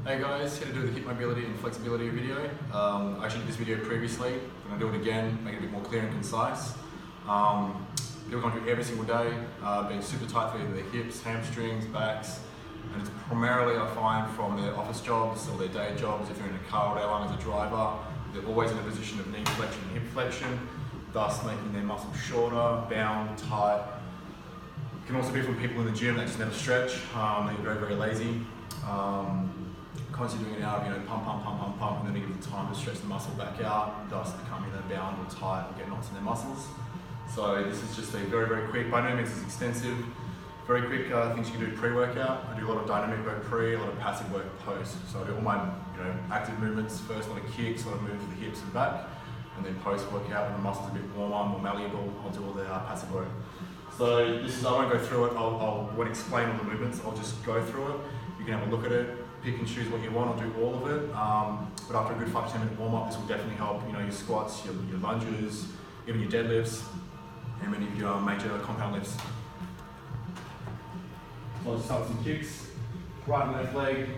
Hey guys, here to do the hip mobility and flexibility video. I actually did this video previously. I'm going to do it again, make it a bit more clear and concise. People can't do it every single day, being super tight for either their hips, hamstrings, backs, and it's primarily, I find, from their office jobs or their day jobs. If you're in a car all day long as a driver, they're always in a position of knee flexion and hip flexion, thus making their muscles shorter, bound, tight. It can also be from people in the gym that just never stretch, they're very, very lazy. Constantly doing it out, pump, and then they give the time to stretch the muscle back out, thus becoming either bound or tight or get knots in their muscles. So this is just a very, very quick, by no means is extensive, very quick things you can do pre-workout. I do a lot of dynamic work pre, a lot of passive work post. So I do all my active movements first, a lot of kicks, a lot of movements for the hips and back, and then post-workout when the muscles are a bit warmer, more malleable, I'll do all the passive work. So this is, I won't go through it, I won't explain all the movements, I'll just go through it. You can have a look at it, pick and choose what you want, I'll do all of it. But after a good 5 to 10 minute warm up, this will definitely help, your squats, your lunges, even your deadlifts, and many of your major compound lifts. So I'll just start with some kicks. Right and left leg,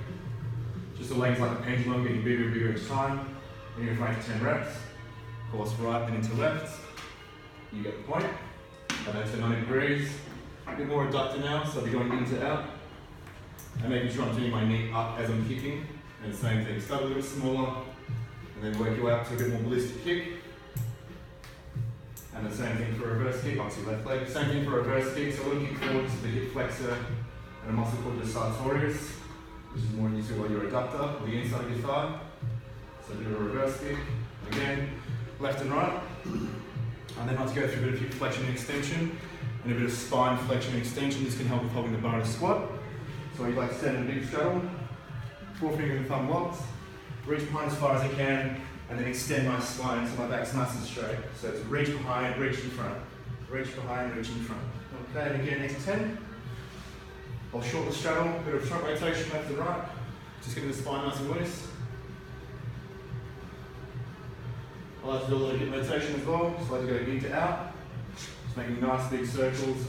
just the legs like a pendulum, getting bigger and bigger each time. Then you're going for 10 reps. Of course, right and into left. You get the point. And then to 90 degrees. A bit more adductor now, so I'll be going in to out. And making sure I'm turning my knee up as I'm kicking. And the same thing, start a little bit smaller, and then work your way up to a bit more ballistic kick. And the same thing for a reverse kick, obviously left leg. Same thing for a reverse kick, so looking forward to the hip flexor and a muscle called the sartorius, which is more used to your adductor, or the inside of your thigh. So a bit of a reverse kick. Again, left and right. And then I'll go through a bit of hip flexion and extension, and a bit of spine flexion and extension. This can help with holding the bar in a squat. So you like to stand in a big straddle, forefinger and thumb locked, reach behind as far as I can, and then extend my spine so my back's nice and straight. So it's reach behind, reach in front, reach behind, reach in front. Okay, and again, next 10. I'll shorten the straddle, bit of front rotation left and right, just getting the spine nice and loose. I like to do a little hip rotation as well, so I like to go in to out, just making nice big circles,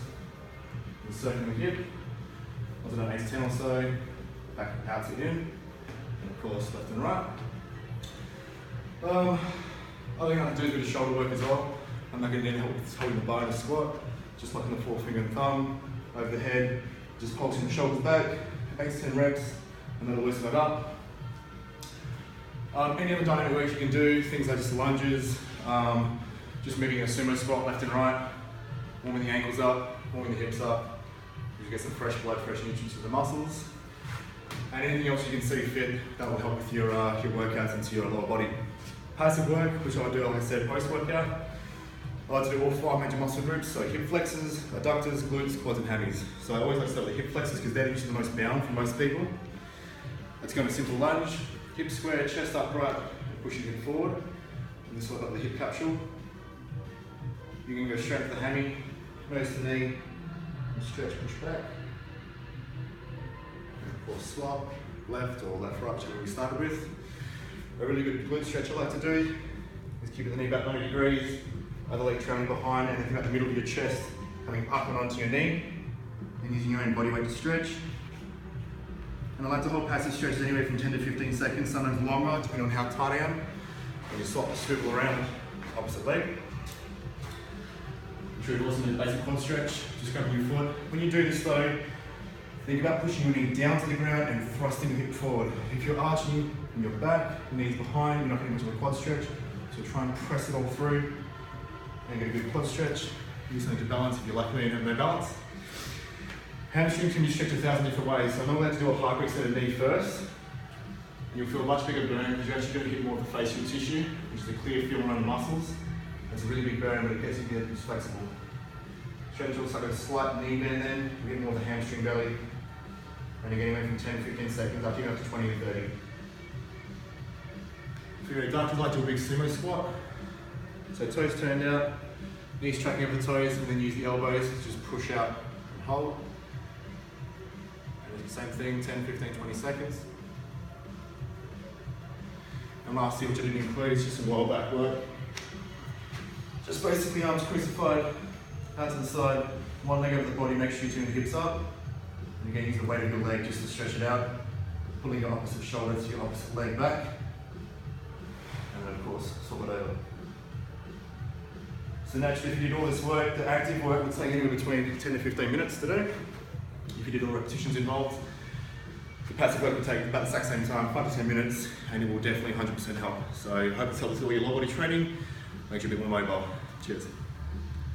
and circling the hip. I'll do that 8 to 10 or so, back out to in, and of course left and right. Other thing I can do is a bit of shoulder work as well. I'm not going to then help with holding the bar in a squat, just locking the forefinger and thumb over the head, just pulsing the shoulders back, 8 to 10 reps, and that'll loosen it up. Any other dynamic work you can do, things like just lunges, just moving a sumo squat left and right, warming the ankles up, warming the hips up. You get some fresh blood, fresh nutrients to the muscles. And anything else you can see fit that will help with your workouts into your lower body. Passive work, which I'll do, like I said, post-workout. I like to do all 5 major muscle groups, so hip flexors, adductors, glutes, quads and hammies. So I always like to start with the hip flexors because they're usually the most bound for most people. Let's go with a simple lunge, hip square, chest upright, and push your hip forward. And this will help the hip capsule. You can go straight to the hammy, nose to knee, stretch, push back. And of course swap, left or left right, whichever we started with. A really good glute stretch I like to do is keeping the knee back 90 degrees, other leg trailing behind, and anything at the middle of your chest coming up and onto your knee, and using your own body weight to stretch. And I like to hold passive stretches anywhere from 10 to 15 seconds, sometimes longer, depending on how tight I am. And you swap the swivel around opposite leg. True, also do the basic quad stretch, just grabbing your foot. When you do this though, think about pushing your knee down to the ground and thrusting your hip forward. If you're arching in your back, your knees behind, you're not getting much of a quad stretch. So try and press it all through and get a good quad stretch. Use something to balance if you're like me and have no balance. Hamstrings can be stretched 1,000 different ways. So I'm not allowed to do a hyper extended knee first. And you'll feel a much bigger burn because you're actually going to get more of the facial tissue, which is a clear feel around the muscles. It's a really big burn, but it gets you to get flexible. Stretch looks like a slight knee bend then, you get more of the hamstring belly. And you're getting anywhere from 10 to 15 seconds, up to 20 to 30. For your adductors, like to do a big sumo squat. So toes turned out, knees tracking over the toes, and then use the elbows to just push out and hold. And the same thing, 10, 15, 20 seconds. And lastly, which I didn't include, is just some lower back work. Just basically arms crucified, hands to the side, one leg over the body, make sure you turn the hips up. And again, use the weight of your leg just to stretch it out. pulling your opposite shoulder to your opposite leg back, and then of course swap it over. So naturally, if you did all this work, the active work would take anywhere between 10 to 15 minutes to do. If you did all the repetitions involved, the passive work would take about the exact same time, 5 to 10 minutes, and it will definitely 100% help. So I hope it's helped with all your lower body training, makes you a bit more mobile. Cheers.